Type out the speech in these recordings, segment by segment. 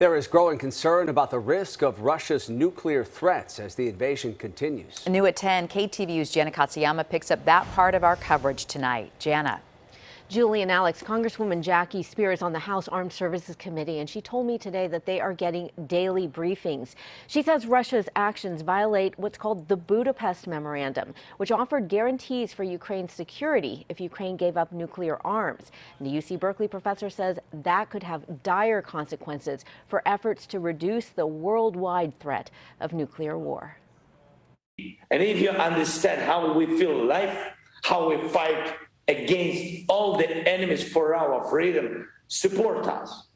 There is growing concern about the risk of Russia's nuclear threats as the invasion continues. New at 10, KTVU's Jana Katsuyama picks up that part of our coverage tonight. Jana. Julie and Alex, Congresswoman Jackie Speier is on the House Armed Services Committee, and she told me today that they are getting daily briefings. She says Russia's actions violate what's called the Budapest Memorandum, which offered guarantees for Ukraine's security if Ukraine gave up nuclear arms. And the UC Berkeley professor says that could have dire consequences for efforts to reduce the worldwide threat of nuclear war. And if you understand how we feel life, how we fight against all the enemies for our freedom, support us,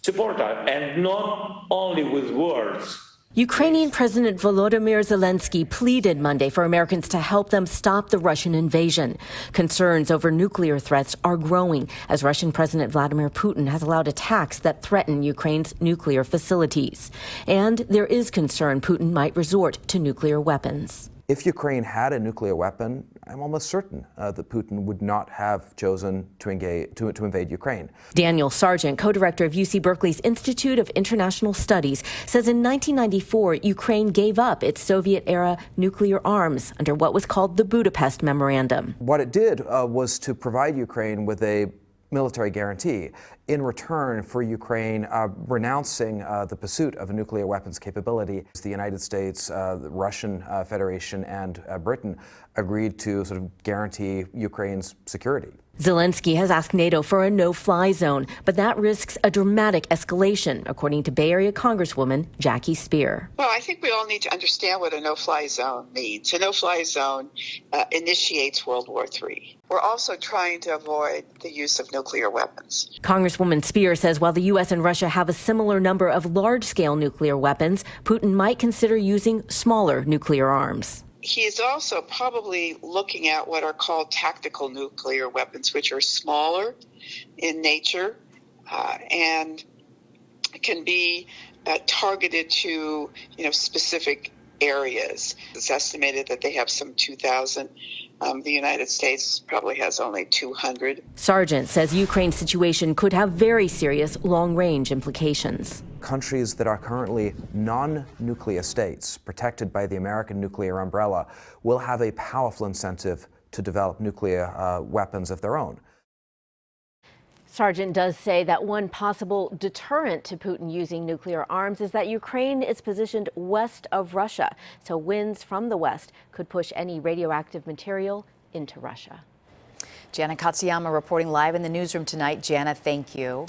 and not only with words. Ukrainian President Volodymyr Zelensky pleaded Monday for Americans to help them stop the Russian invasion. Concerns over nuclear threats are growing as Russian President Vladimir Putin has allowed attacks that threaten Ukraine's nuclear facilities. And there is concern Putin might resort to nuclear weapons. If Ukraine had a nuclear weapon, I'm almost certain that Putin would not have chosen to invade Ukraine. Daniel Sargent, co-director of UC Berkeley's Institute of International Studies, says in 1994, Ukraine gave up its Soviet-era nuclear arms under what was called the Budapest Memorandum. What it did was to provide Ukraine with a military guarantee in return for Ukraine renouncing the pursuit of a nuclear weapons capability. The United States, the Russian Federation, and Britain agreed to sort of guarantee Ukraine's security. Zelensky has asked NATO for a no-fly zone, but that risks a dramatic escalation, according to Bay Area Congresswoman Jackie Speier. Well, I think we all need to understand what a no-fly zone means. A no-fly zone initiates World War III. We're also trying to avoid the use of nuclear weapons. Congresswoman Speier says while the U.S. and Russia have a similar number of large-scale nuclear weapons, Putin might consider using smaller nuclear arms. He is also probably looking at what are called tactical nuclear weapons, which are smaller in nature and can be targeted to, specific areas. It's estimated that they have some 2,000. The United States probably has only 200. Sargent says Ukraine's situation could have very serious long-range implications. Countries that are currently non-nuclear states, protected by the American nuclear umbrella, will have a powerful incentive to develop nuclear weapons of their own. Sargent does say that one possible deterrent to Putin using nuclear arms is that Ukraine is positioned west of Russia, so winds from the west could push any radioactive material into Russia. Jana Katsuyama reporting live in the newsroom tonight. Jana, thank you.